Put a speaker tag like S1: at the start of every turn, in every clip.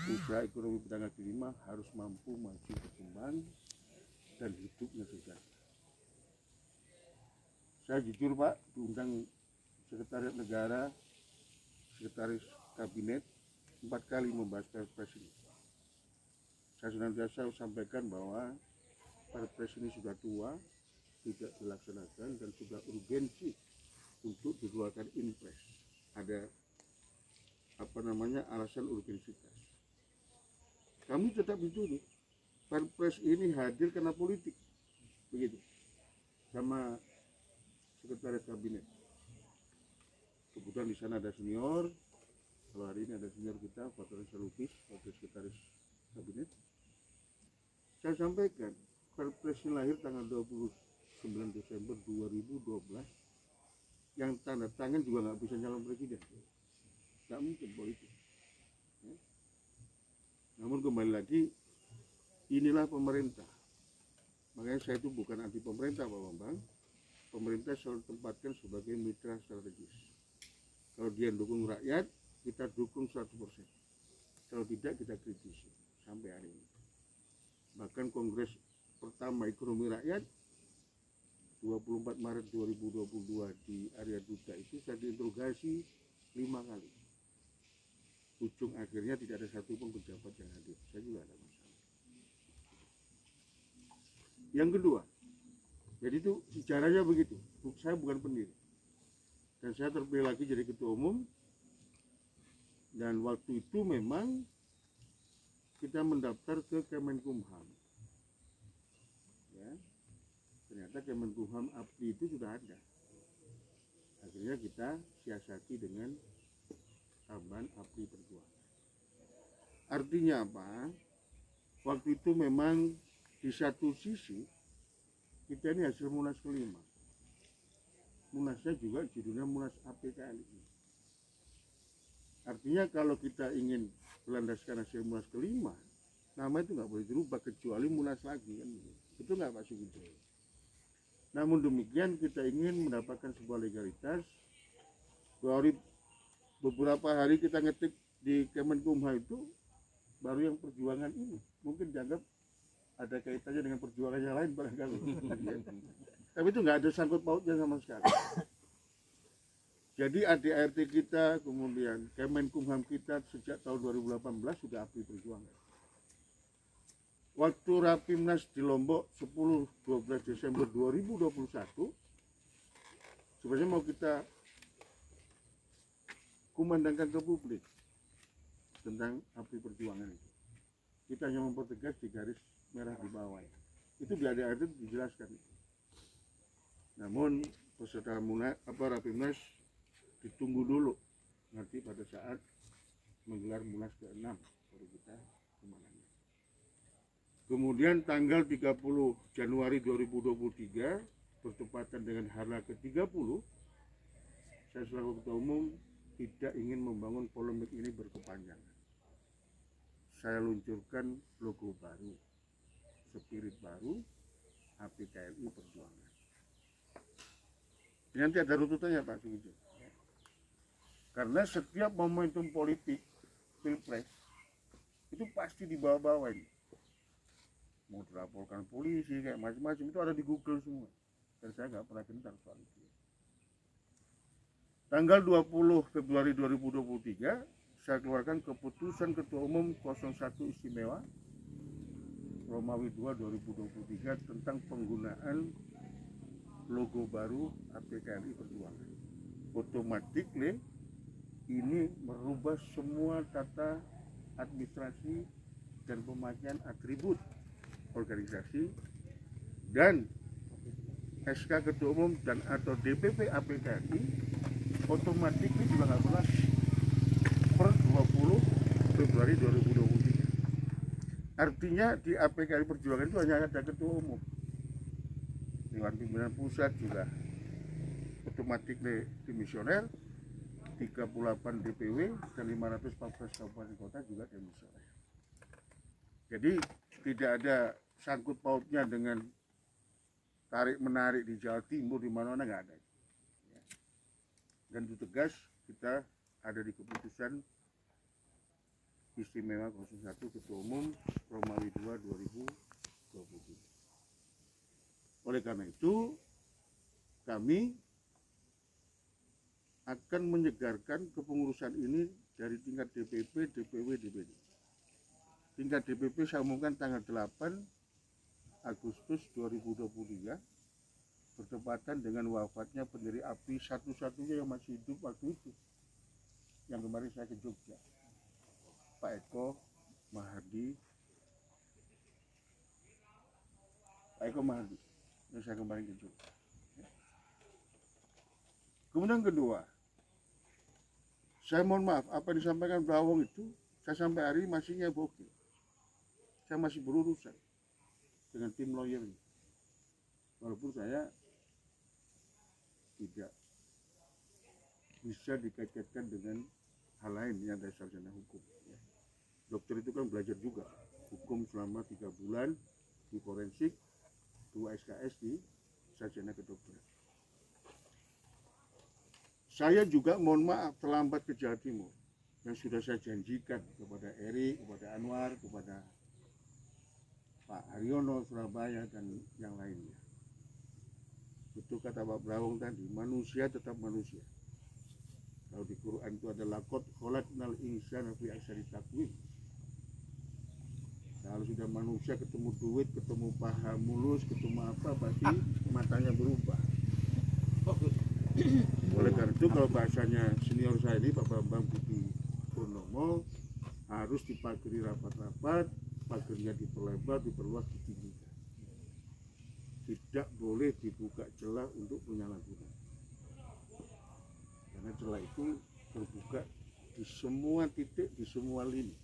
S1: usaha ekonomi pedagang kaki lima harus mampu maju berkembang dan hidupnya sejahtera. Saya jujur Pak, diundang Sekretariat Negara, Sekretaris Kabinet 4 kali membahas Perpres ini. Saya senantiasa sampaikan bahwa Perpres ini sudah tua, tidak dilaksanakan dan sudah urgensi untuk dikeluarkan Inpres. Ada alasan urgensitas. Kami tetap dituduh Perpres ini hadir karena politik, begitu, sama Sekretaris Kabinet. Kebetulan di sana ada senior. Kalau hari ini ada senior kita, Pak Trisha Lubis, Wakil Sekretaris Kabinet. Saya sampaikan, Perpres ini lahir tanggal 29 Desember 2012. Yang tanda tangan juga nggak bisa nyalon presiden, nggak mungkin politik. Namun kembali lagi, inilah pemerintah. Makanya saya itu bukan anti pemerintah Pak Bambang. Pemerintah selalu tempatkan sebagai mitra strategis. Kalau dia dukung rakyat, kita dukung 100%. Kalau tidak, kita kritisi sampai hari ini. Bahkan Kongres pertama Ekonomi Rakyat 24 Maret 2022 di area Duta itu saya diinterogasi 5 kali. Ujung akhirnya tidak ada satupun pejabat yang hadir. Saya juga ada masalah. Yang kedua, jadi itu sejarahnya begitu. Saya bukan pendiri. Dan saya terpilih lagi jadi ketua umum. Dan waktu itu memang kita mendaftar ke Kemenkumham. Ya, ternyata Kemenkumham APRI itu sudah ada. Akhirnya kita siasati dengan tambahan APRI Perjuangan. Artinya apa? Waktu itu memang di satu sisi kita ini hasil Munas kelima. Munasnya juga judulnya Munas APKLI. Artinya kalau kita ingin melandaskan hasil Munas kelima, nama itu nggak boleh dirubah kecuali Munas lagi kan? Itu nggak Pak Sugito. Namun demikian kita ingin mendapatkan sebuah legalitas. Beberapa hari kita ngetik di Kemenkumham itu baru yang perjuangan ini. Mungkin dianggap ada kaitannya dengan perjuangan yang lain barangkali. Tapi itu nggak ada sangkut pautnya sama sekali. Jadi ADART kita, kemudian Kemenkumham kita sejak tahun 2018 sudah APRI Perjuangan. Waktu Rapimnas di Lombok 10-12 Desember 2021, sebenarnya mau kita kumandangkan ke publik tentang APRI Perjuangan itu. Kita hanya mempertegas di garis merah di bawah. Itu di ADART dijelaskan. Namun peserta Rapimnas ditunggu dulu nanti pada saat menggelar Munas ke-6 baru kita kemana-mana. Kemudian tanggal 30 Januari 2023 bertepatan dengan hari ke-30, saya selaku ketua umum tidak ingin membangun polemik ini berkepanjangan. Saya luncurkan logo baru, spirit baru, APKLI Perjuangan. Nanti ada runtutannya Pak Sugito. Karena setiap momentum politik Pilpres itu pasti dibawa-bawa ini. Mau dilaporkan polisi kayak macam-macam itu ada di Google semua. Dan saya nggak pernah gentar soal itu. Tanggal 20 Februari 2023 saya keluarkan keputusan Ketua Umum 01 Istimewa Romawi 2 2023 tentang penggunaan logo baru APKLI Perjuangan. Otomatis ini merubah semua tata administrasi dan pemakaian atribut organisasi dan SK Ketua Umum dan atau DPP APKLI otomatis juga nggak berlaku per 20 Februari 2023. Artinya di APKLI Perjuangan itu hanya ada Ketua Umum. Dewan Pimpinan Pusat juga otomatis demisioner, 38 DPW dan 514 kabupaten kota juga demisioner. Jadi tidak ada sangkut pautnya dengan tarik menarik di Jawa Timur di mana-mana, nggak ada. Dan itu tegas kita ada di keputusan Istimewa 01 Ketua Umum Romawi 2 2023. Oleh karena itu, kami akan menyegarkan kepengurusan ini dari tingkat DPP, DPW, DPD. Tingkat DPP saya umumkan tanggal 8 Agustus 2023, bertepatan dengan wafatnya pendiri API satu-satunya yang masih hidup waktu itu, yang kemarin saya ke Jogja, Pak Eko Mahardi. Yang saya kemarin ke Jogja. Kemudian kedua, saya mohon maaf, apa yang disampaikan Bawong itu, saya sampai hari ini masih oke. Saya masih berurusan dengan tim lawyernya. Walaupun saya tidak bisa dikaitkan dengan hal lain yang dari sarjana hukum. Dokter itu kan belajar juga hukum selama 3 bulan di forensik, 2 SKS di sarjana kedokteran. Saya juga mohon maaf terlambat ke Jawa Timur yang sudah saya janjikan kepada Eri, kepada Anwar, kepada Pak Haryono Surabaya dan yang lainnya. Itu kata Pak Brawong tadi, manusia tetap manusia. Kalau di Quran itu ada laqad khalaqnal insana fi ahsani taqwim. Kalau sudah manusia ketemu duit, ketemu paha mulus, ketemu apa, pasti matanya berubah. Oleh karena itu kalau bahasanya senior saya ini Pak Bambang Budi Purnomo, harus dipagari rapat-rapat, pagarnya diperlebar, diperluas, ditinggikan. Tidak boleh dibuka celah untuk penyalahgunaan. Karena celah itu terbuka di semua titik, di semua lini.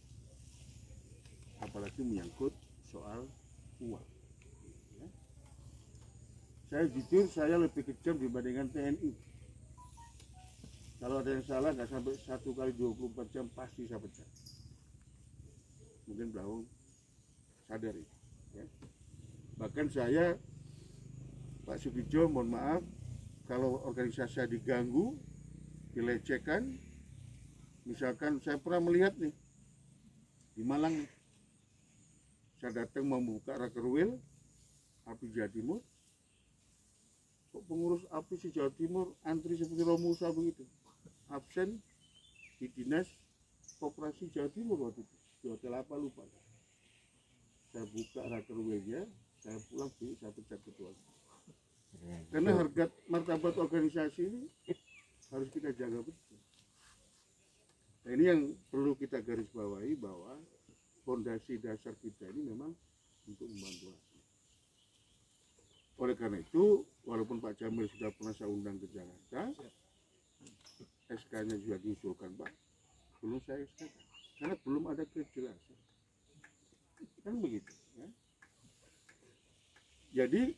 S1: Apalagi menyangkut soal uang. Ya. Saya jujur, saya lebih kejam dibandingkan TNI. Kalau ada yang salah, nggak sampai 1 kali 24 jam pasti saya pecat. Mungkin Brawong sadar itu. Ya. Bahkan saya, Pak Sugiojo, mohon maaf, kalau organisasi saya diganggu, dilecehkan, misalkan saya pernah melihat nih, di Malang nih, saya datang membuka Rakerwil, API Jawa Timur, kok pengurus API si Jawa Timur antri seperti Romusa begitu, absen di dinas koperasi Jawa Timur waktu itu, di hotel apa lupa. Saya buka Rakerwilnya, saya pulang, saya pecat ketua. Karena harga martabat organisasi ini harus kita jaga betul. Nah, ini yang perlu kita garis bawahi, bahwa fondasi dasar kita ini memang untuk membantu hasil. Oleh karena itu, walaupun Pak Jamil sudah pernah saya undang ke Jakarta, SK-nya juga diusulkan Pak, belum saya SK-kan, karena belum ada kejelasan. Kan begitu. Ya. Jadi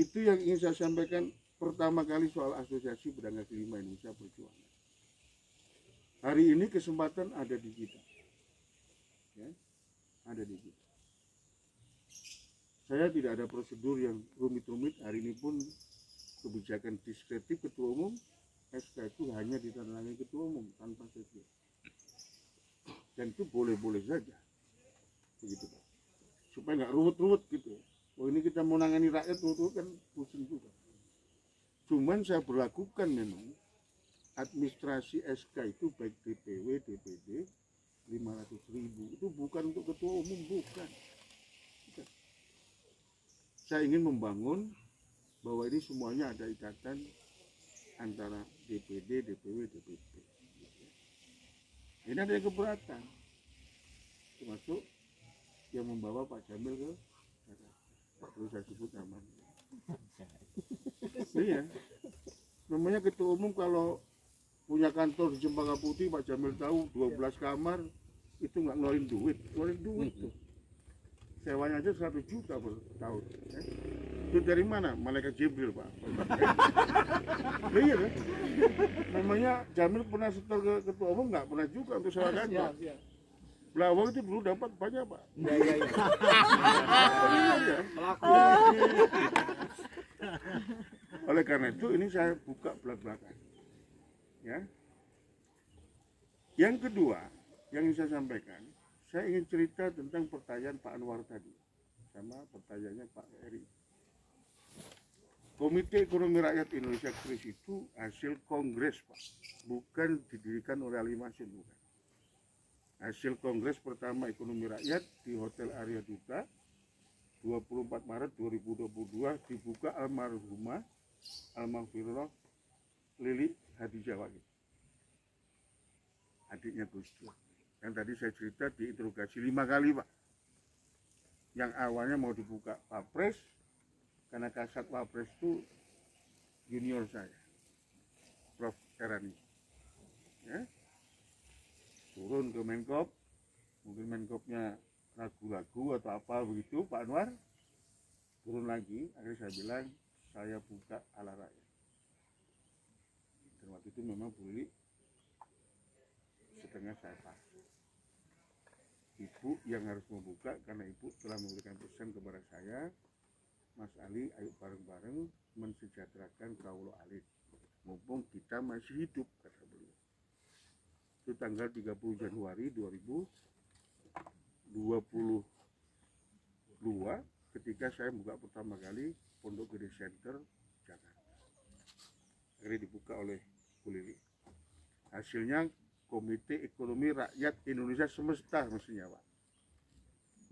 S1: itu yang ingin saya sampaikan pertama kali soal Asosiasi Pedagang Kaki Lima Indonesia Perjuangan. Hari ini kesempatan ada di kita. Ya, ada di kita. Saya tidak ada prosedur yang rumit-rumit. Hari ini pun kebijakan diskretif Ketua Umum, SK itu hanya ditandatangani Ketua Umum tanpa sekjen. Dan itu boleh-boleh saja. Begitu Pak. Supaya nggak ruwet-ruwet gitu. Oh ini kita mau nangani rakyat, ruwet kan pusing juga. Cuman saya berlakukan memang administrasi SK itu baik DPW, DPD 500.000 itu bukan untuk Ketua Umum, bukan. Saya ingin membangun bahwa ini semuanya ada ikatan antara DPD, DPW, DPP. Ini ada yang keberatan, termasuk yang membawa Pak Jamil ke perlu saya sebut namanya. Iya, namanya Ketua Umum kalau punya kantor di Cempaka Putih, Pak Jamil tahu 12 kamar itu nggak ngeluarin duit tuh. Sewanya aja 100 juta per tahun. Itu dari mana? Malaikat Jibril Pak. Iya kan? Namanya Jamil pernah setor ke Ketua Umum, nggak pernah juga untuk sewa kantor. Brawong itu dulu dapat banyak Pak. Iya. Oleh karena itu ini saya buka belak-belakan. Ya. Yang kedua, yang ingin saya sampaikan, saya ingin cerita tentang pertanyaan Pak Anwar tadi sama pertanyaannya Pak Eri. Komite Ekonomi Rakyat Indonesia KRIS itu hasil kongres, Pak, bukan didirikan oleh Ali Masin, bukan. Hasil kongres pertama Ekonomi Rakyat di Hotel Arya Duta 24 Maret 2022 dibuka almarhumah almarhumah Lili Hadijah Wahid, adiknya Gus Dur. Yang tadi saya cerita diinterogasi 5 kali, Pak. Yang awalnya mau dibuka Pak Pres, karena kasat Pak Pres itu junior saya, Prof. Erani. Ya. Turun ke Menkop, mungkin Menkopnya ragu-ragu atau apa begitu, Pak Anwar turun lagi, akhirnya saya bilang saya buka ala rakyat. Dan waktu itu memang boleh setengah saya pakai. Ibu yang harus membuka karena ibu telah memberikan pesan kepada saya, Mas Ali, ayo bareng-bareng mensejahterakan kaulo alit, mumpung kita masih hidup, kata beliau. Itu tanggal 30 Januari 2022 ketika saya buka pertama kali Pondok Gede Center Jakarta. Akhirnya dibuka oleh Bu Lili. Hasilnya Komite Ekonomi Rakyat Indonesia Semesta mestinya, Pak.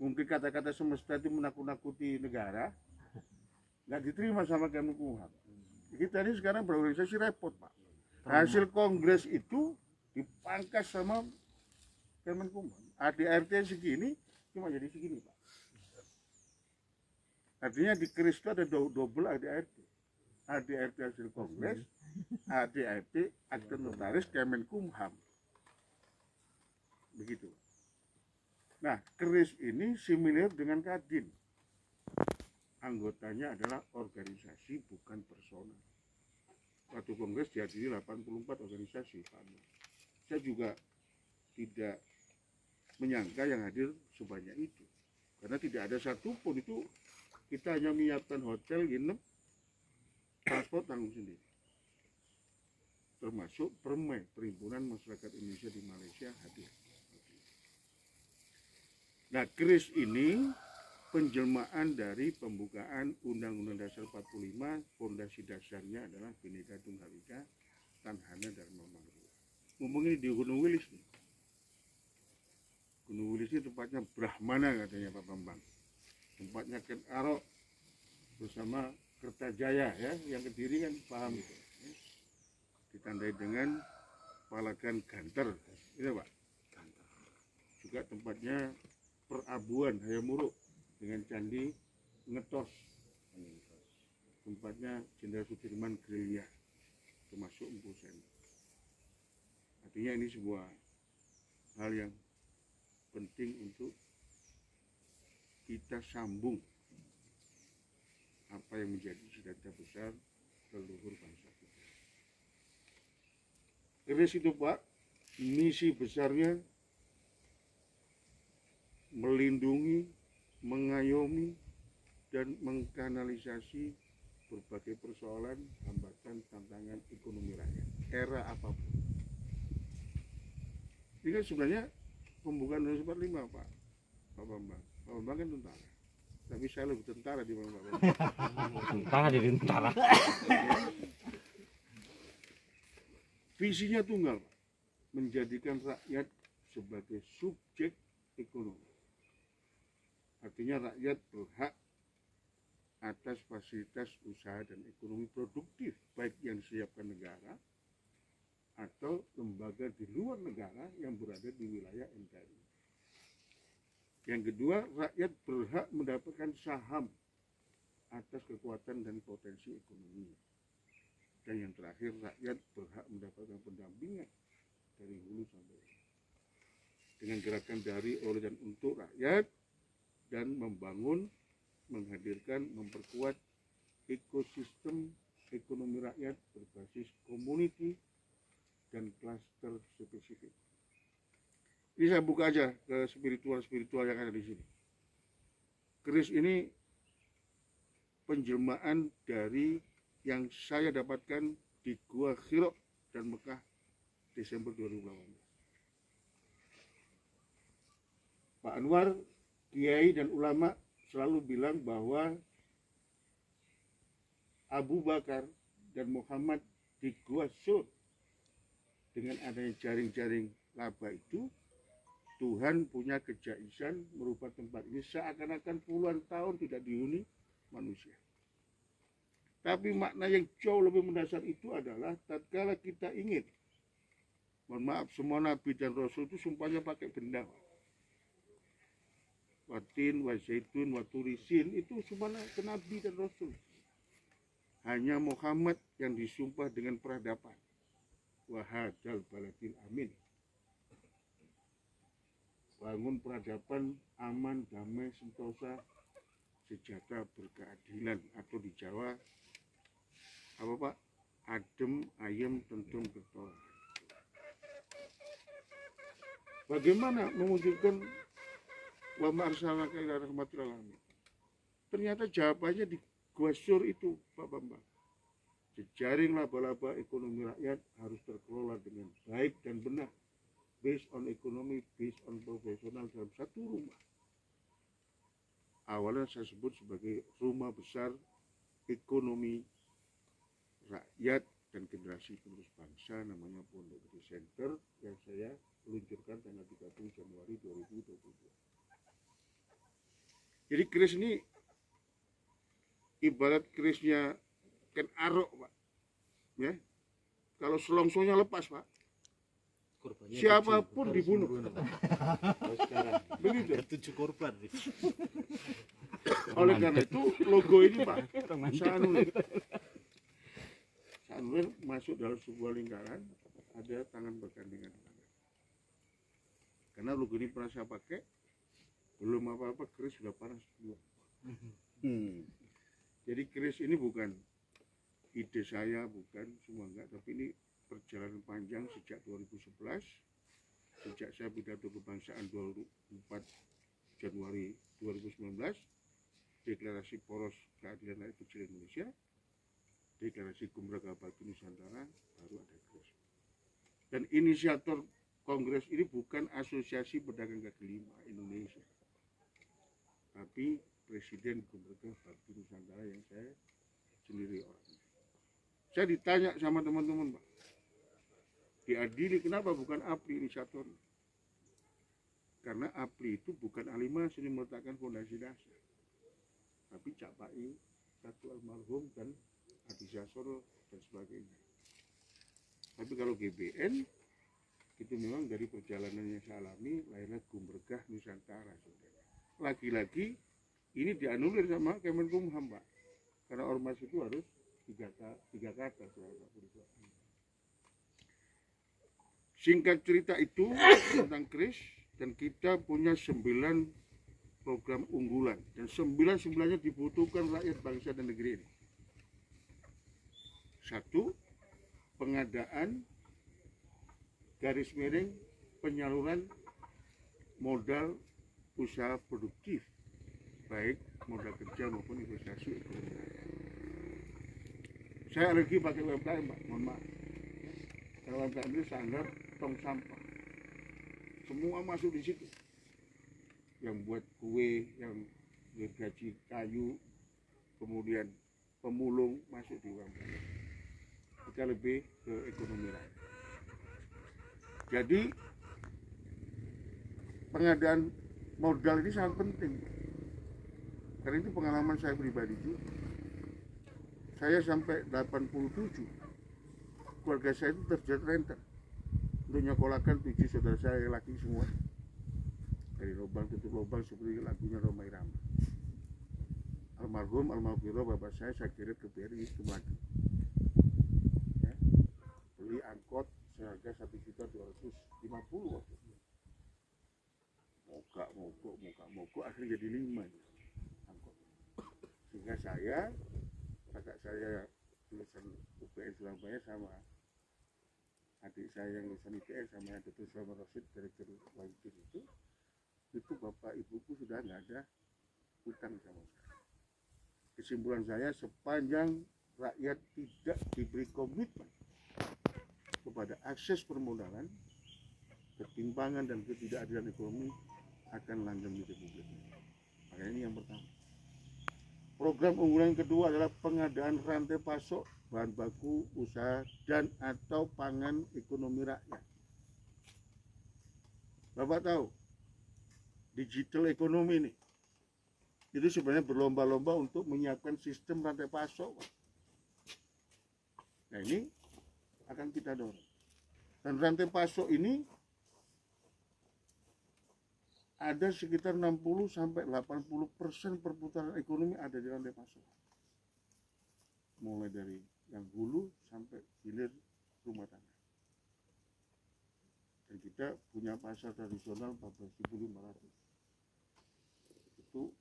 S1: Mungkin kata-kata semesta itu menakut-nakuti negara, nggak diterima sama Kemenkumham. Kita ini sekarang berorganisasi repot, Pak. Hasil kongres itu dipangkas sama Kemenkumham. ADRT segini cuma jadi segini, Pak. Artinya di KRIS itu ada double ADRT. ADRT hasil kongres, ADRT akte notaris Kemenkumham. Begitu. Nah, KRIS ini similar dengan Kadin. Anggotanya adalah organisasi, bukan personal. Waktu kongres dihadiri 84 organisasi, Pak. Saya juga tidak menyangka yang hadir sebanyak itu, karena tidak ada satupun. Itu kita hanya menyiapkan hotel, nginep, transport tanggung sendiri, termasuk Permai, Perhimpunan Masyarakat Indonesia di Malaysia, hadir. Nah, KRIS ini penjelmaan dari pembukaan Undang-Undang Dasar 45, fondasi dasarnya adalah Bhinneka Tunggal Ika, Tanhana Dharma Mangrua. Mumpung ini di Gunung Wilis nih. Gunung Wilis ini tempatnya Brahmana katanya Pak Bambang. Tempatnya Ken Arok bersama Kertajaya, ya, yang Kediri kan paham itu. Ya. Ditandai dengan Palagan Ganter, itu Pak. Juga tempatnya Perabuan Hayamuruk dengan Candi Ngetos. Tempatnya Jenderal Sudirman Gerilya, termasuk Empu Sen. Artinya ini sebuah hal yang penting untuk kita sambung apa yang menjadi cita-cita besar leluhur bangsa kita. KRIS itu, Pak, misi besarnya melindungi, mengayomi, dan mengkanalisasi berbagai persoalan, hambatan, tantangan ekonomi rakyat, era apapun. Ini kan sebenarnya pembukaan 1945, Pak Bambang. Pak Bambang kan tentara, tapi saya lebih tentara di Pak Bambang.
S2: Tentara jadi tentara.
S1: Visinya tunggal, Pak. Menjadikan rakyat sebagai subjek ekonomi. Artinya rakyat berhak atas fasilitas usaha dan ekonomi produktif, baik yang disiapkan negara atau lembaga di luar negara yang berada di wilayah NKRI. Yang kedua, rakyat berhak mendapatkan saham atas kekuatan dan potensi ekonomi. Dan yang terakhir, rakyat berhak mendapatkan pendampingan dari hulu sampai hilir. Dengan gerakan dari, oleh, dan untuk rakyat, dan membangun, menghadirkan, memperkuat ekosistem ekonomi rakyat berbasis community dan klaster spesifik. Ini saya buka aja ke spiritual yang ada di sini. KRIS ini penjelmaan dari yang saya dapatkan di Gua Hiro dan Mekah Desember 2018. Pak Anwar, kiai dan ulama selalu bilang bahwa Abu Bakar dan Muhammad di Gua Sur dengan adanya jaring-jaring laba itu, Tuhan punya kejaisan merubah tempat ini seakan-akan puluhan tahun tidak dihuni manusia. Tapi makna yang jauh lebih mendasar itu adalah tatkala kita ingin, mohon maaf, semua nabi dan rasul itu sumpahnya pakai benda. Watin, wazaitun, waturisin itu sumpahnya ke nabi dan rasul. Hanya Muhammad yang disumpah dengan peradaban. Wahadal baladil amin. Bangun peradaban aman, damai, sentosa, sejahtera, berkeadilan, atau di Jawa apa Pak? Adem, ayem, tentrem, ketolak. Bagaimana mewujudkan wa ma arsalnaka illa rahmatil alamin? Ternyata jawabannya di Gua Sur itu, Pak Bambang. Jejaring laba-laba ekonomi rakyat harus terkelola dengan baik dan benar, based on ekonomi, based on profesional dalam satu rumah. Awalnya saya sebut sebagai rumah besar ekonomi rakyat dan generasi penerus bangsa, namanya Pondok Gede Center, yang saya luncurkan tanggal 30 Januari 2022. Jadi keris ini ibarat kerisnya Ken Arok, Pak. Ya. Kalau selongsongnya lepas, Pak,
S3: Korbannya
S1: siapapun
S3: 7.
S1: dibunuh. Begitu.
S3: 7 korban.
S1: Oleh karena itu logo ini, Pak, Sanulir masuk dalam sebuah lingkaran, ada tangan bergandengan tangan. Karena logo ini pernah saya pakai, belum apa-apa keris sudah panas dua. Jadi keris ini bukan ide saya, bukan semua enggak, tapi ini perjalanan panjang sejak 2011, sejak saya pidato kebangsaan 24 Januari 2019, deklarasi poros keadilan rakyat kecil Indonesia, deklarasi Gumraga Batu Nusantara, baru ada keris. Dan inisiator kongres ini bukan Asosiasi Pedagang Kaki Lima Indonesia, tapi Presiden Gumraga Batu Nusantara yang saya sendiri orangnya. Saya ditanya sama teman-teman, Pak, diadili kenapa bukan APRI inisiatornya? Karena APRI itu bukan Alimah seni meletakkan fondasi dasar, tapi Cak Pai, satu almarhum, dan Adi Jasoro dan sebagainya. Tapi kalau GBN itu memang dari perjalanan yang saya alami, lahirlah Gumregah Nusantara. Lagi-lagi ini dianulir sama Kemenkumham, Pak, karena ormas itu harus tiga kata. Singkat cerita itu tentang keris, dan kita punya 9 program unggulan, dan 9-9-nya dibutuhkan rakyat bangsa dan negeri ini. 1. Pengadaan garis miring penyaluran modal usaha produktif, baik modal kerja maupun investasi ekonomi. Saya alergi pakai UMKM, Pak, mohon maaf. Karena UMKM itu saya anggap tong sampah. Semua masuk di situ. Yang buat kue, yang gergaji kayu, kemudian pemulung masuk di UMKM. Kita lebih ke ekonomi rakyat. Jadi pengadaan modal ini sangat penting. Karena itu pengalaman saya pribadi juga. Saya sampai 87, keluarga saya itu terjerat renter untuk nyekolahkan 7 saudara saya laki semua. Dari lubang tutup lubang seperti lagunya Roma Irama. Almarhum bapak saya kirim ke BRI Kemadu. Ya, beli angkot seharga 1.250.000 waktu itu. Mogok akhirnya jadi 5 angkot. Sehingga saya, kakak saya lulusan UPN Surabaya sama adik saya yang lulusan ITS sama yang Dr. Sulaiman Rosid direktur Wajib itu bapak ibuku sudah nggak ada hutang sama saya. Kesimpulan saya, sepanjang rakyat tidak diberi komitmen kepada akses permodalan, ketimpangan dan ketidakadilan ekonomi akan langgeng di Republik ini. Makanya ini yang pertama. Program unggulan yang kedua adalah pengadaan rantai pasok bahan baku usaha dan atau pangan ekonomi rakyat. Bapak tahu, digital ekonomi ini itu sebenarnya berlomba-lomba untuk menyiapkan sistem rantai pasok. Nah ini akan kita dorong. Dan rantai pasok ini ada sekitar 60-80% perputaran ekonomi ada di rantai pasok. Mulai dari yang hulu sampai hilir rumah tangga. Dan kita punya pasar tradisional 14.500. Itu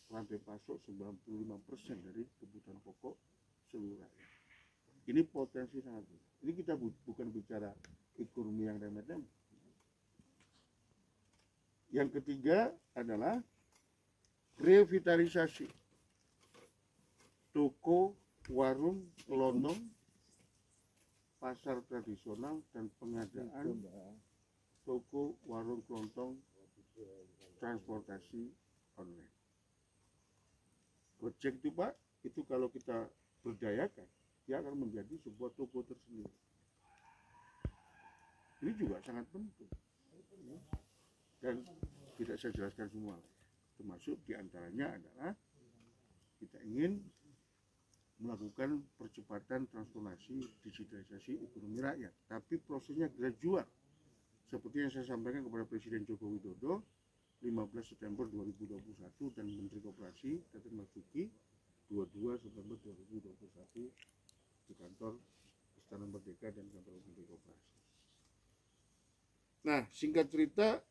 S1: rantai pasok 95% dari kebutuhan pokok seluruh rakyat. Ini potensi sangat besar. Ini kita bukan bicara ekonomi yang remeh-temeh. Yang ketiga adalah revitalisasi toko, warung, kelondong, pasar tradisional, dan pengadaan toko, warung, kelontong, transportasi online. Gojek itu Pak, itu kalau kita berdayakan, dia akan menjadi sebuah toko tersendiri. Ini juga sangat penting. Dan tidak saya jelaskan semua, termasuk diantaranya adalah kita ingin melakukan percepatan transformasi digitalisasi ekonomi rakyat, tapi prosesnya gradual seperti yang saya sampaikan kepada Presiden Joko Widodo 15 September 2021 dan Menteri Koperasi Teten Mas Duki 22 September 2021 di kantor Istana Merdeka dan kantor Menteri Koperasi. Nah, singkat cerita,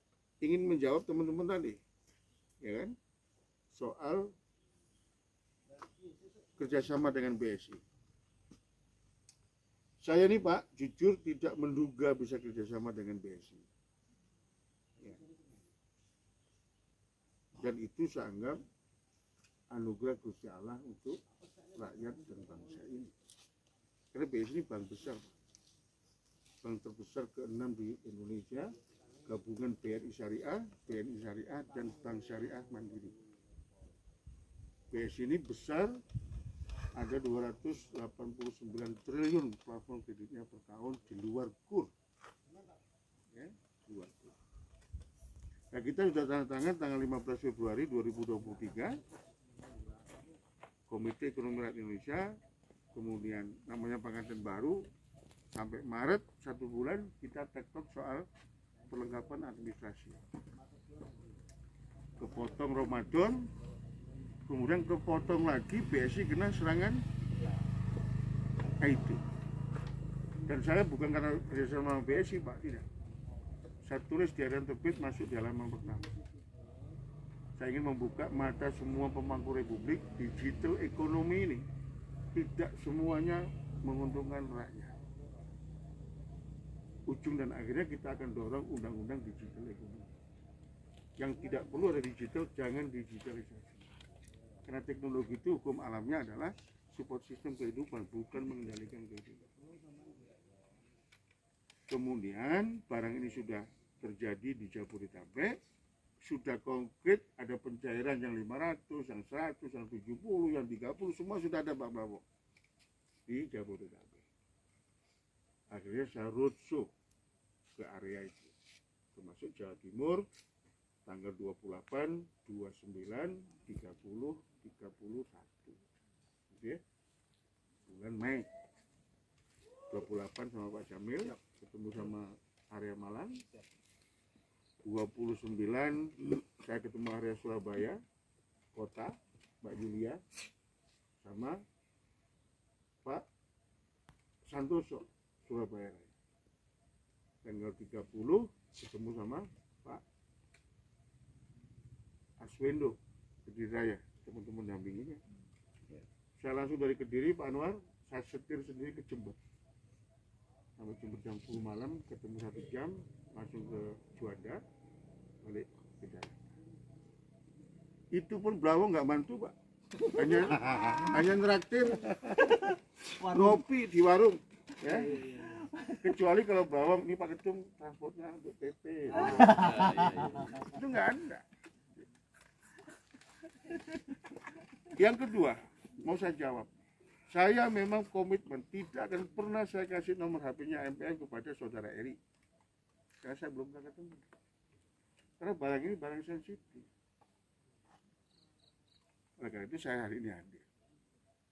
S1: ingin menjawab teman-teman tadi, ya kan, soal kerjasama dengan BSI. Saya nih Pak, jujur tidak menduga bisa kerjasama dengan BSI. Ya. Dan itu saya anggap anugerah Gusti Allah untuk rakyat dan bangsa ini. Karena BSI ini bank besar, bank terbesar ke-6 di Indonesia, gabungan BRI Syariah, BNI Syariah, dan Bank Syariah Mandiri. BSI ini besar, ada 289 triliun plafon kreditnya per tahun di luar KUR. Ya, luar KUR. Nah, kita sudah tanda tangan tanggal 15 Februari 2023, Komite Ekonomi Rakyat Indonesia, kemudian namanya pengantin baru, sampai Maret 1 bulan kita tektok soal perlengkapan administrasi. Kepotong Ramadan, kemudian kepotong lagi BSI kena serangan IT. Dan saya bukan karena kerjasama BSI Pak, tidak. Saya tulis di harian terbit masuk di halaman pertama. Saya ingin membuka mata semua pemangku Republik, digital ekonomi ini tidak semuanya menguntungkan rakyat. Ujung dan akhirnya kita akan dorong undang-undang digital ekonomi. Yang tidak perlu ada digital, jangan digitalisasi. Karena teknologi itu hukum alamnya adalah support sistem kehidupan, bukan mengendalikan kehidupan. Kemudian barang ini sudah terjadi di Jabodetabek, sudah konkret, ada pencairan yang 500, yang 100, yang 70, yang 30, semua sudah ada Pak Prabowo di Jabodetabek. Akhirnya saya roadshow ke area itu, termasuk Jawa Timur, tanggal 28, 29, 30, 31, okay. Bulan Mei. 28 sama Pak Jamil, ketemu sama area Malang. 29 saya ketemu area Surabaya kota, Mbak Julia sama Pak Santoso Surabaya. Tanggal 30 ketemu sama Pak Aswendo Kediri Raya, teman-teman dampinginya. Saya langsung dari Kediri Pak Anwar, saya setir sendiri ke Jember. Sampai Jember jam 10 malam, ketemu 1 jam, langsung ke Juanda, balik ke Jakarta. Itu pun Blawo nggak bantu Pak, hanya neraktir ngopi di warung, ya. Kecuali kalau bawang ini Pak Ketum transportnya untuk PP.
S3: Iya.
S1: Itu nggak ada. Yang kedua, mau saya jawab. Saya memang komitmen tidak akan pernah saya kasih nomor HP-nya MPM kepada saudara Eri. Karena saya belum pernah ketemu. Karena barang ini barang sensitif. Oleh karena itu saya hari ini hadir.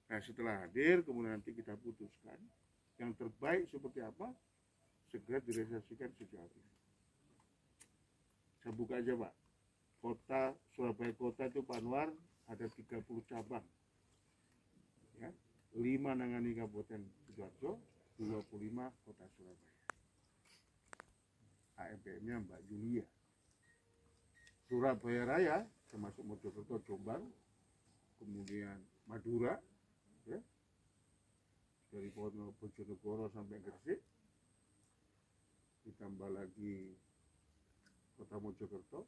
S1: Nah setelah hadir, kemudian nanti kita putuskan yang terbaik seperti apa, segera direalisasikan sejauh ini. Saya buka aja Pak. Kota Surabaya Kota itu Pak Anwar ada 30 cabang. Ya, 5 nangani Kabupaten Sidoarjo, 25 Kota Surabaya. AMPM-nya Mbak Julia. Surabaya Raya termasuk Mojokerto, Jombang, kemudian Madura, ya, dari Bojonegoro sampai Gresik, ditambah lagi Kota Mojokerto,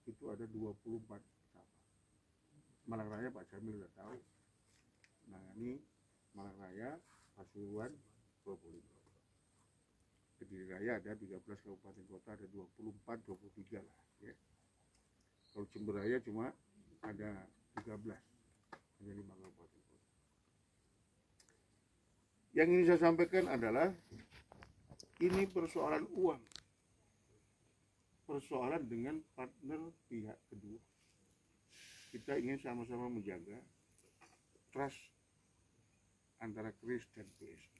S1: itu ada 24 cabang. Malang Raya Pak Jamil sudah tahu. Nangani Malang Raya, Pasuruan, Probolinggo. Kediri Raya ada 13 kabupaten kota, ada 24, 23 lah. Ya. Kalau Jember Raya cuma ada 13, hanya 5 kabupaten kota. Yang ingin saya sampaikan adalah ini persoalan uang, persoalan dengan partner pihak kedua. Kita ingin sama-sama menjaga trust antara Kris dan BSI.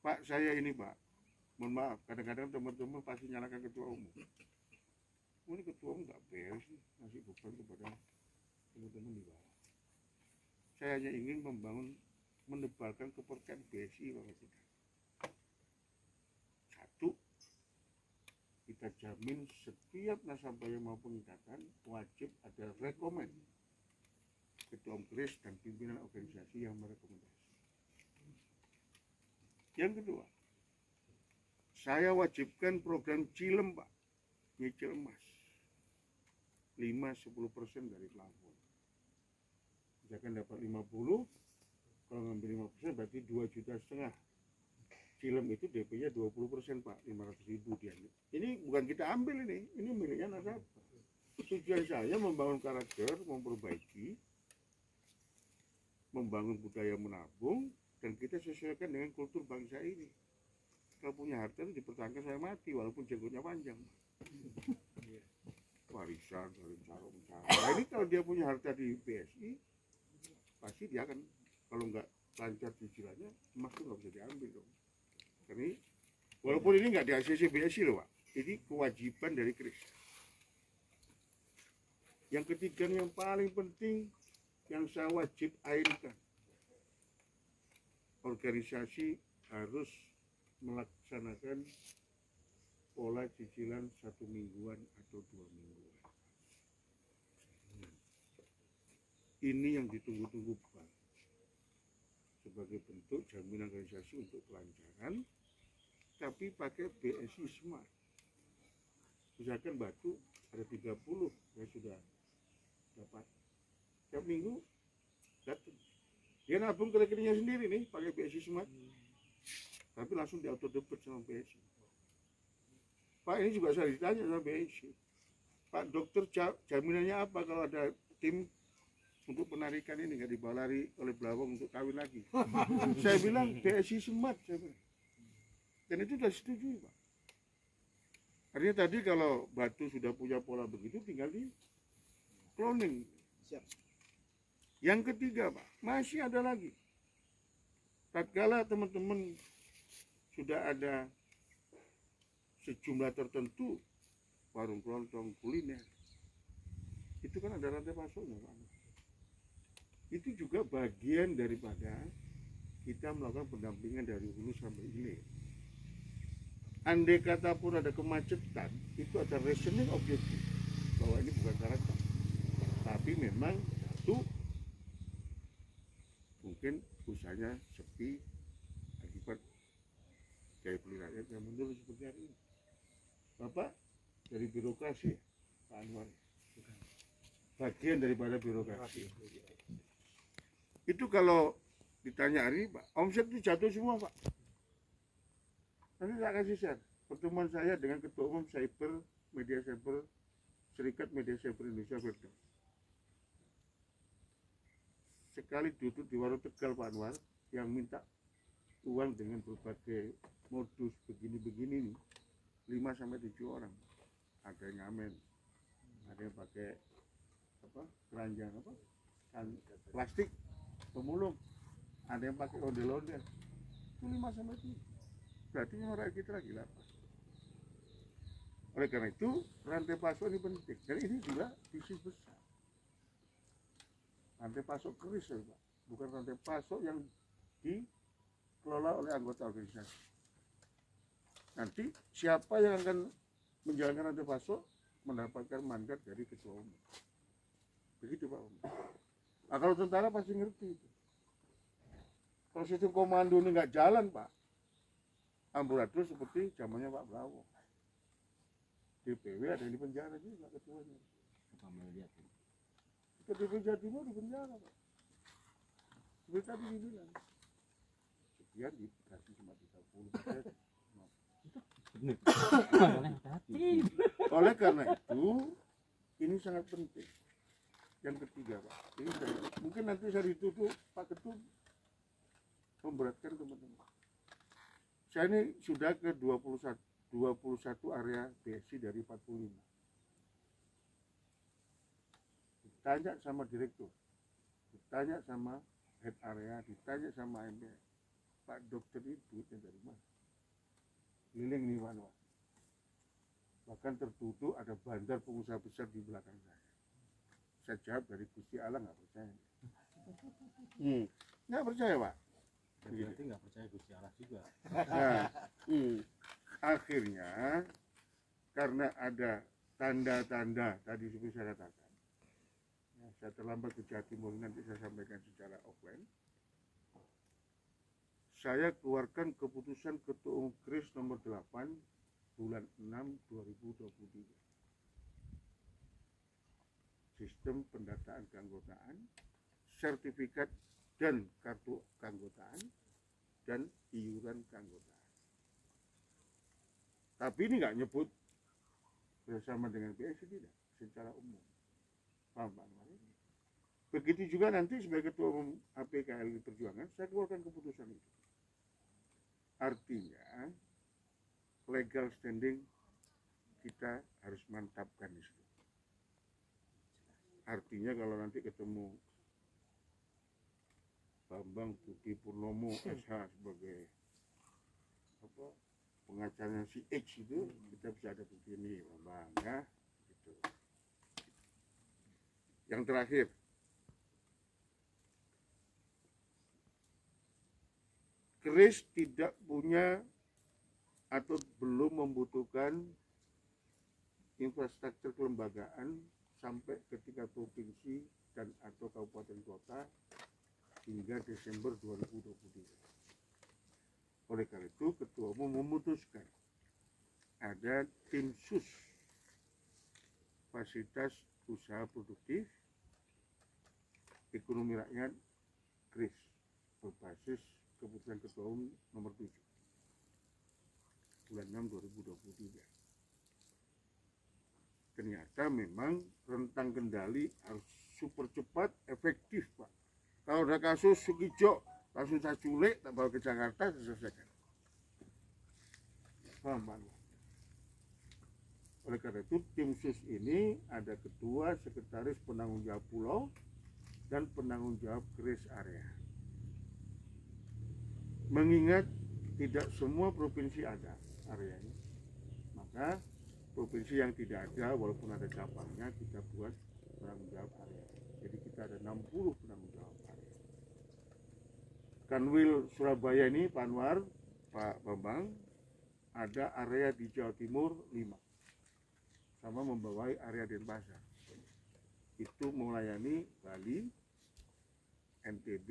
S1: Pak, saya ini Pak, mohon maaf, kadang-kadang teman-teman pasti nyalakan ketua umum. Ini ketua umum nggak beres nih, ngasih beban kepada teman-teman di bawah. Saya hanya ingin menebalkan kepercayaan BSI kepada kita. Satu, kita jamin setiap nasabah maupun ikatan wajib ada rekomen ketua umum Kris dan pimpinan organisasi yang merekomendasi. Yang kedua, saya wajibkan program Cilem Pak, nyicil emas 5-10% dari plafon. Misalkan dapat 50, kalau ngambil 5% berarti 2,5 juta. Cilem itu DP-nya 20% Pak, 500.000 dia. Ini bukan kita ambil ini miliknya nasabah. Tujuan saya membangun karakter, memperbaiki, membangun budaya menabung, dan kita sesuaikan dengan kultur bangsa ini. Kalau punya harta itu dipertahankan saya mati, walaupun jenggotnya panjang. Warisan, cara. Nah ini kalau dia punya harta di BSI, pasti dia akan, kalau nggak lancar cicilannya, emas itu nggak bisa diambil dong. Karena walaupun ini nggak di ACC BSI loh Pak, ini kewajiban dari Kris. Yang ketiga yang paling penting, yang saya wajib airkan, organisasi harus melaksanakan pola cicilan 1 mingguan atau 2 mingguan. Ini yang ditunggu-tunggu Pak, sebagai bentuk jaminan organisasi untuk kelancaran, tapi pakai BSI Smart. Misalkan batu ada 30, ya sudah dapat. Tiap minggu datang. Dia nabung ke rekeningnya sendiri nih, pakai BSI Smart. Tapi langsung di auto debit sama BSI. Pak, ini juga saya ditanya sama BSI. Pak, dokter jaminannya apa kalau ada tim untuk penarikan ini nggak dibalari oleh Blawong untuk kawin lagi? Saya bilang BSI Smart, saya bilang. Dan itu sudah setuju Pak. Artinya tadi kalau batu sudah punya pola begitu, tinggal di cloning.
S3: Siap.
S1: Yang ketiga Pak, masih ada lagi. Tatkala teman-teman sudah ada sejumlah tertentu warung kelontong kuliner, itu kan ada rantai pasoknya Pak. Itu juga bagian daripada kita melakukan pendampingan dari hulu sampai hilir. Andai kata pun ada kemacetan, itu ada reasoning objektif bahwa ini bukan karakter, tapi memang satu, mungkin usahanya sepi akibat daya beli rakyat yang menurun seperti hari ini. Bapak dari birokrasi, Pak Anwar, bagian daripada birokrasi. Itu kalau ditanya hari ini Pak, omset itu jatuh semua Pak. Nanti saya kasih share pertemuan saya dengan Ketua Umum Media Cyber Serikat Media Cyber Indonesia Firdaus. Sekali duduk di warung Tegal Pak Anwar yang minta uang dengan berbagai modus begini-begini nih 5 sampai 7 orang. Ada yang ngamen, ada yang pakai keranjang plastik pemulung, ada yang pakai ondel-ondel. Itu 5 sampai 7. Berarti orang kita lagi lapar. Oleh karena itu rantai pasok ini penting dan ini juga bisnis besar. Rantai pasok keris ya Pak, bukan rantai pasok yang dikelola oleh anggota organisasi. Nanti siapa yang akan menjalankan rantai pasok mendapatkan mandat dari ketua umum. Begitu Pak Umum. Nah, kalau tentara pasti ngerti itu. Kalau sistem komando ini nggak jalan Pak, amburadul seperti zamannya Pak Prabowo. DPW ada yang di penjara juga ketuanya. DPW Jawa Timur di penjara Pak. Seperti tadi dibilang. Sekian dikasih cuma 30%. Oleh karena itu ini sangat penting. Yang ketiga Pak, ini mungkin nanti saya dituduh Pak Ketum memberatkan teman-teman. Saya ini sudah ke 21 area BSI dari 45. Ditanya sama direktur, ditanya sama head area, ditanya sama MPR, Pak dokter itu duitnya dari mana? Keliling nih Wanwa. Bahkan tertutup ada bandar pengusaha besar di belakang saya. Saya jawab dari Gusti Allah nggak percaya. Nggak percaya Pak.
S3: Berarti nggak percaya Gusti Allah juga.
S1: Nah, akhirnya karena ada tanda-tanda tadi seperti saya katakan, ya, saya terlambat ke Jawa Timur, nanti saya sampaikan secara offline. Saya keluarkan keputusan Ketua Umum KRIS nomor 8 bulan 6 2023. Sistem pendataan keanggotaan, sertifikat dan kartu keanggotaan, dan iuran keanggotaan. Tapi ini nggak nyebut bersama dengan BSI, tidak, secara umum. Paham Pak? Begitu juga nanti sebagai Ketua Umum APKLI Perjuangan, saya keluarkan keputusan itu. Artinya legal standing kita harus mantapkan di situ. Artinya kalau nanti ketemu Bambang Budi Purnomo SH sebagai pengacaranya si X itu, kita bisa ada bukti ini Bambang ya, gitu. Yang terakhir, KRIS tidak punya atau belum membutuhkan infrastruktur kelembagaan sampai ke tingkat provinsi dan atau kabupaten kota hingga Desember 2023. Oleh karena itu, Ketua Umum memutuskan ada tim sus fasilitas usaha produktif ekonomi rakyat KRIS berbasis keputusan Ketua Umum nomor 7 bulan 6 2023. Ternyata memang rentang kendali harus super cepat, efektif Pak. Kalau ada kasus Sukijo, langsung saya culik, tak bawa ke Jakarta, selesaikan. Paham Pak? Oleh karena itu tim sus ini ada ketua, sekretaris, penanggung jawab pulau, dan penanggung jawab KRIS area. Mengingat tidak semua provinsi ada areanya, maka provinsi yang tidak ada, walaupun ada cabangnya, kita buat penanggung jawab area. Jadi kita ada 60 penanggung jawab area. Kanwil Surabaya ini, Pak Anwar, Pak Bambang, ada area di Jawa Timur 5, sama membawai area Denpasar. Itu melayani Bali, NTB,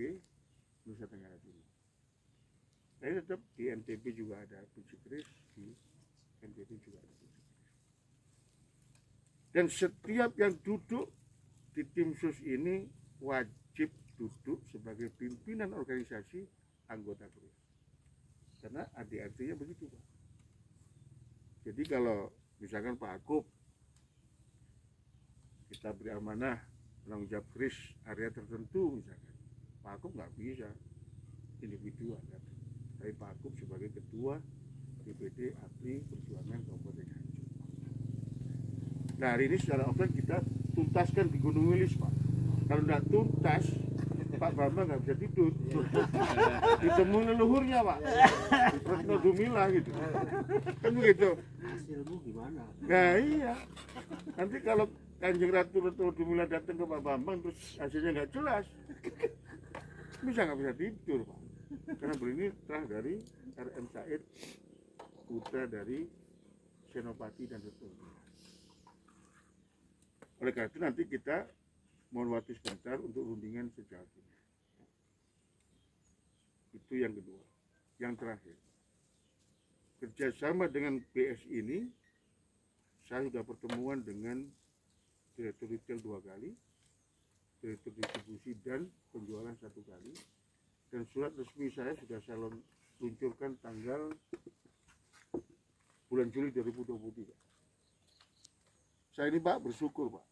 S1: Nusa Tenggara Timur. Tapi tetap di NTB juga ada biji keris, di NTB juga ada biji keris. Dan setiap yang duduk di tim sus ini wajib duduk sebagai pimpinan organisasi anggota keris. Karena ADRT-nya begitu Pak. Jadi kalau misalkan Pak Akub kita beri amanah penanggung jawab kris area tertentu misalkan, Pak Akub nggak bisa individual kan? Tapi Pak Akub sebagai ketua DPD APRI Perjuangan Kabupaten Nganjuk. Nah hari ini secara offline kita tuntaskan di Gunung Wilis Pak. Kalau nggak tuntas, Pak Bambang nggak bisa tidur. Ditemui leluhurnya Pak, di Retno Dumila gitu. Kan begitu.
S3: Hasilmu gimana?
S1: Nah iya. Nanti kalau Kanjeng Ratu Retno Dumila datang ke Pak Bambang terus hasilnya nggak jelas, nggak bisa tidur Pak. Karena beliau ini terah dari RM Said, putra dari Senopati dan Retno Dumila. Oleh karena itu nanti kita mohon waktu sebentar untuk rundingan sejauh ini. Itu yang kedua. Yang terakhir, kerjasama dengan BS ini, saya sudah pertemuan dengan direktur retail 2 kali, direktur distribusi dan penjualan 1 kali, dan surat resmi saya sudah saya luncurkan tanggal bulan Juli 2023. Saya ini Pak bersyukur Pak,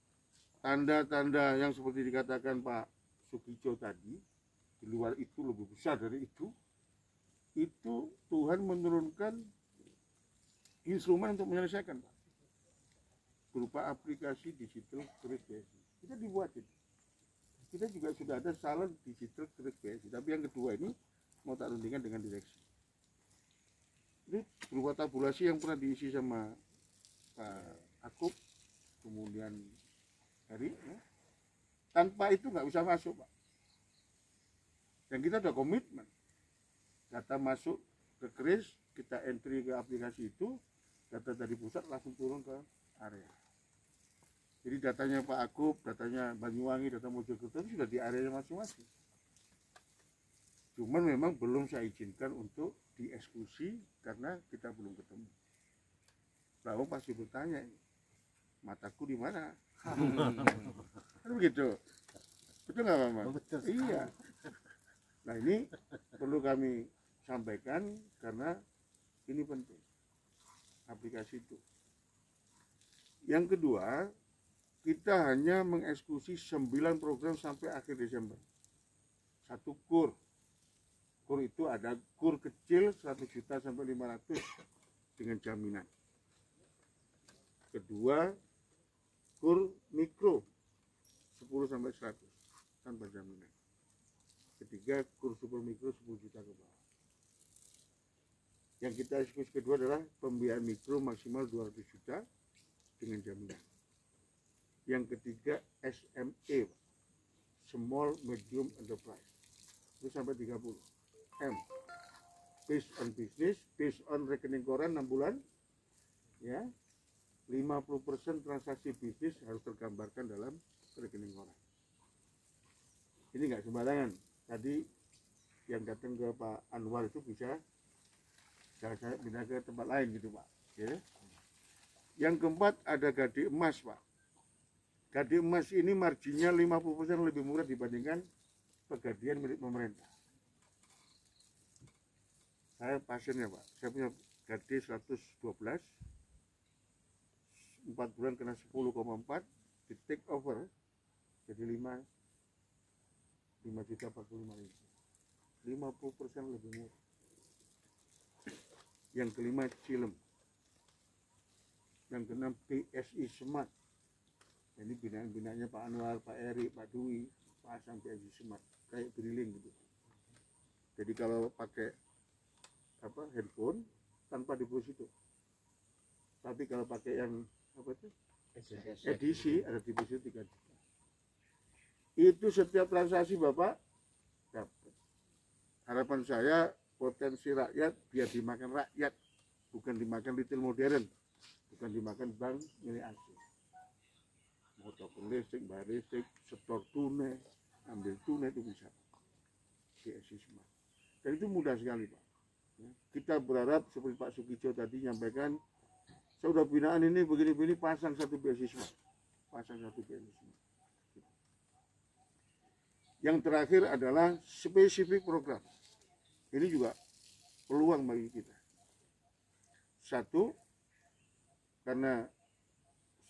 S1: tanda-tanda yang seperti dikatakan Pak Sukijo tadi, di luar itu lebih besar dari itu Tuhan menurunkan instrumen untuk menyelesaikan Pak, berupa aplikasi digital kris BSI. Kita dibuatin. Kita juga sudah ada salon digital kris BSI, tapi yang kedua ini mau tak rundingkan dengan direksi. Ini berupa tabulasi yang pernah diisi sama Pak Akub, kemudian Heri, ya. Tanpa itu nggak bisa masuk Pak. Dan kita udah komitmen, data masuk ke kris, kita entry ke aplikasi itu, data dari pusat langsung turun ke area. Jadi datanya Pak Akub, datanya Banyuwangi, data Mojokerto itu sudah di area masing-masing. Cuman memang belum saya izinkan untuk dieksekusi karena kita belum ketemu. Lalu pasti bertanya, mataku di mana? Kan begitu. Betul nggak Pak Bambang?
S3: Betul.
S1: Iya. Nah ini perlu kami sampaikan karena ini penting, aplikasi itu. Yang kedua, kita hanya mengeksekusi 9 program sampai akhir Desember. 1 kur. Kur itu ada kur kecil 100 juta sampai 500 dengan jaminan. Kedua, kur mikro 10 sampai 100 tanpa jaminan. Ketiga, kur super mikro 10 juta ke bawah. Yang kita eksekusi kedua adalah pembiayaan mikro maksimal 200 juta dengan jaminan. Yang ketiga SME, Small Medium Enterprise, itu sampai 30 M, based on business, based on rekening koran 6 bulan, ya, 50% transaksi bisnis harus tergambarkan dalam rekening koran. Ini nggak sembarangan. Tadi yang datang ke Pak Anwar itu bisa saya pindah ke tempat lain gitu Pak. Ya. Yang keempat ada gade emas Pak. Gade emas ini marginnya 50% lebih murah dibandingkan pegadian milik pemerintah. Saya pasiennya Pak, saya punya gade 112, 4 bulan kena 10,4, di take over jadi 5 juta 45.000, 50% lebih murah. Yang kelima Cilem, yang keenam PSI Smart. Ini binaan-binaannya Pak Anwar, Pak Eri, Pak Dwi, Pak Hasan PSI Smart, kayak drilling gitu. Jadi kalau pakai handphone tanpa deposito, tapi kalau pakai yang edisi ada deposito 3 juta. Itu setiap transaksi Bapak dapat. Harapan saya potensi rakyat biar dimakan rakyat, bukan dimakan retail modern, bukan dimakan bank milik asing. Mau token listrik, bayar listrik, setor tunai, ambil tunai itu bisa. PSI Smart. Dan itu mudah sekali Pak. Ya, kita berharap seperti Pak Sukijo tadi nyampaikan, saya udah binaan ini begini-begini, pasang 1 PSI Smart, pasang 1 PSI Smart. Yang terakhir adalah spesifik program. Ini juga peluang bagi kita. 1, karena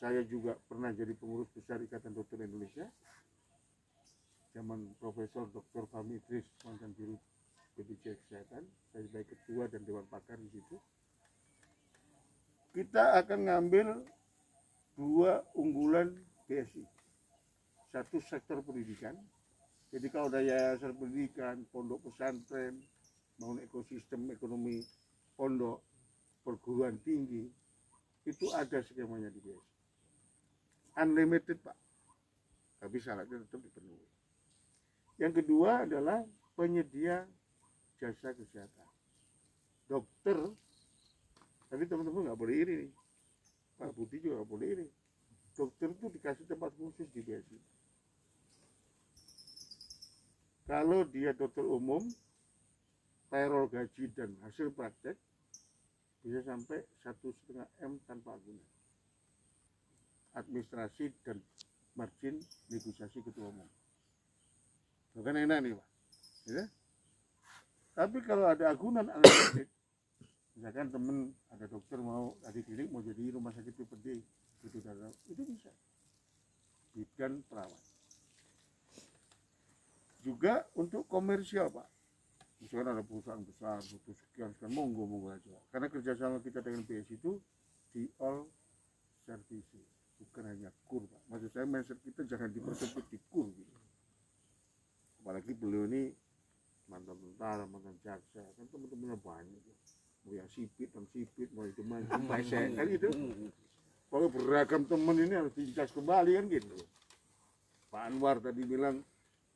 S1: saya juga pernah jadi pengurus besar Ikatan Dokter Indonesia zaman Profesor Dr. Fahmi Idris mantan Dirut BPJS Kesehatan, saya sebagai ketua dan dewan pakar di situ. Kita akan ngambil 2 unggulan BSI. Satu sektor pendidikan. Jadi kalau ada yayasan pendidikan, pondok pesantren, maupun ekosistem ekonomi pondok, perguruan tinggi, itu ada skemanya di BSI. Unlimited Pak, tapi syaratnya tetap dipenuhi. Yang kedua adalah penyedia jasa kesehatan. Dokter, tapi teman-teman nggak boleh iri nih. Pak Budi juga nggak boleh iri. Dokter itu dikasih tempat khusus di BSI. Kalau dia dokter umum, payroll gaji dan hasil praktek bisa sampai 1,5 M tanpa agunan. Administrasi dan margin negosiasi ketua umum. Bukan enak nih Pak. Ya? Tapi kalau ada agunan unlimited, misalkan temen ada dokter mau dari klinik mau jadi rumah sakit tipe D, itu bisa. Bidan perawat. Juga untuk komersial Pak. Misalkan ada perusahaan besar, butuh sekian monggo aja. Karena kerjasama kita dengan BSI itu di all services, bukan hanya kur Pak. Maksud saya mindset kita jangan dipersempit di kur gitu. Apalagi beliau ini mantan tentara, mantan jaksa, kan teman-temannya banyak. Mau yang sipit, mau itu macam kan gitu. Kalau beragam teman ini harus dicas kembali kan gitu. Pak Anwar tadi bilang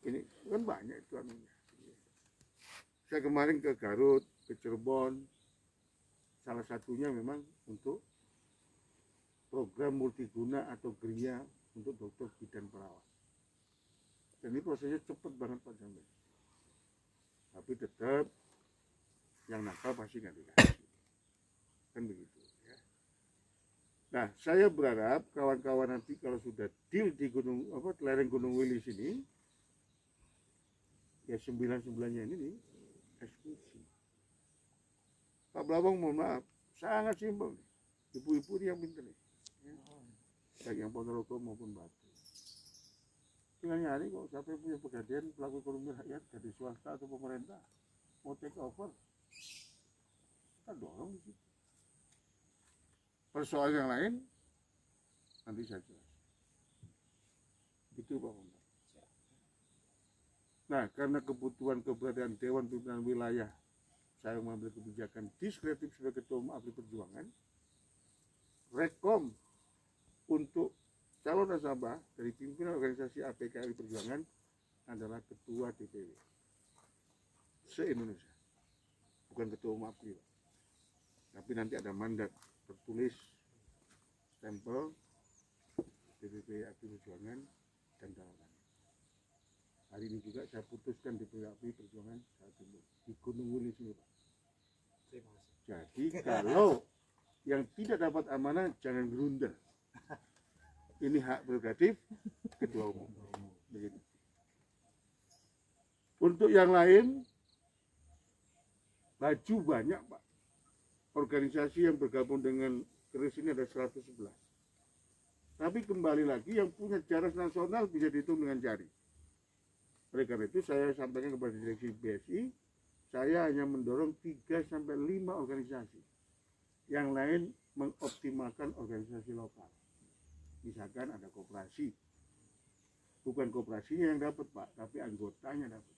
S1: ini kan banyak itu anunya. Saya kemarin ke Garut, ke Cirebon, salah satunya memang untuk program multiguna atau geria untuk dokter bidan perawat. Dan ini prosesnya cepat banget Pak Jamil. Tapi tetap yang nakal pasti nggak dikasih. Kan begitu ya. Nah, saya berharap kawan-kawan nanti kalau sudah deal di lereng Gunung Wilis ini, ya 9-9-nya ini nih, eksekusi. Pak Blawong mohon maaf, sangat simpel nih. Ibu-ibu ini yang pintar nih. Ya. Baik yang Ponorogo maupun Batu. Tinggal nyari kok siapa yang punya pegadaian pelaku ekonomi rakyat dari swasta atau pemerintah mau take over, kita dorong di situ. Persoalan yang lain nanti saya jelaskan. Itu Pak Bambang. Nah, karena kebutuhan keberadaan Dewan Pimpinan Wilayah, saya mengambil kebijakan diskretif sebagai Ketua Umum APRI Perjuangan, rekom untuk calon nasabah dari pimpinan organisasi APKRI Perjuangan adalah Ketua DPW se-Indonesia, bukan Ketua Umum APRI, tapi nanti ada mandat tertulis stempel DPW APRI Perjuangan dan dalamannya. Hari ini juga saya putuskan DPW APRI Perjuangan Jawa Timur di Gunung Wilis ini Pak.
S3: Terima kasih.
S1: Jadi kalau yang tidak dapat amanah jangan gerundel. Ini hak prerogatif Ketua Umum. Begitu. Untuk yang lain, baju banyak Pak. Organisasi yang bergabung dengan keris ini ada 111. Tapi kembali lagi yang punya jarak nasional bisa dihitung dengan jari. Oleh karena itu saya sampaikan kepada direksi BSI, saya hanya mendorong 3-5 organisasi. Yang lain mengoptimalkan organisasi lokal. Misalkan ada koperasi, bukan koperasinya yang dapat Pak, tapi anggotanya dapat.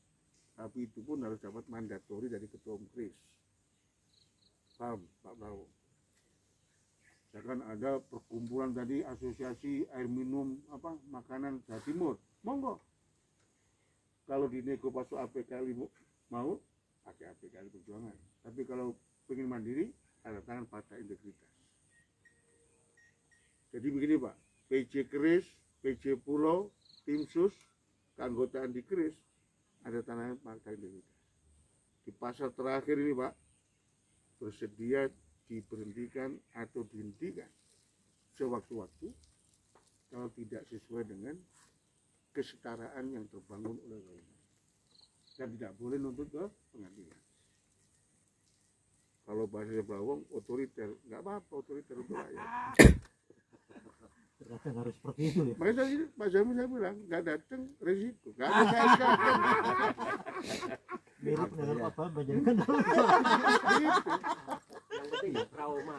S1: Tapi itu pun harus dapat mandatori dari Ketua Umum KRIS. Paham Pak Prabowo? Misalkan ada perkumpulan tadi asosiasi air minum makanan Jawa Timur, monggo. Kalau di nego pasuk APKRI mau, pakai APKRI Perjuangan. Tapi kalau ingin mandiri, ada tangan partai integritas. Jadi begini Pak, PJ Keris, PJ Pulau, Tim Sus, keanggotaan di Keris, ada tanah partai integritas. Di pasal terakhir ini Pak, bersedia diberhentikan atau dihentikan sewaktu-waktu kalau tidak sesuai dengan kesetaraan yang terbangun oleh undang-undang dan tidak boleh nuntut ke pengadilan. kalau bahasa Blawong otoriter, nggak apa-apa otoriter untuk rakyat.
S4: Terkadang harus seperti itu ya.
S1: Makanya tadi Pak Jamin saya bilang nggak datang resiko, nggak ada saya datang.
S4: Mirip dengan apa menjadikan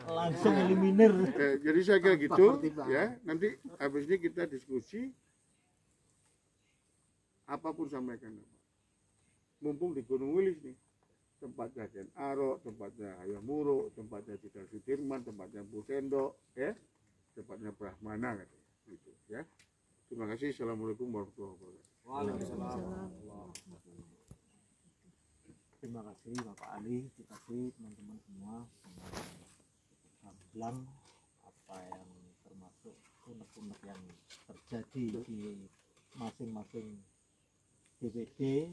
S4: langsung eliminir.
S1: Jadi saya kira gitu ya. Nanti habis ini kita diskusi apapun sampaikan. Mumpung di Gunung Wilis nih, tempatnya Den Arok, tempatnya Hayam Muruk, tempatnya Jenderal Sudirman, tempatnya Bu Sendok, ya, tempatnya Brahmana gitu, ya. Terima kasih. Assalamualaikum warahmatullahi wabarakatuh.
S3: Waalaikumsalam.
S4: Terima kasih Bapak Ali, terima kasih teman-teman semua bilang apa yang termasuk unek-unek yang terjadi di masing-masing DPD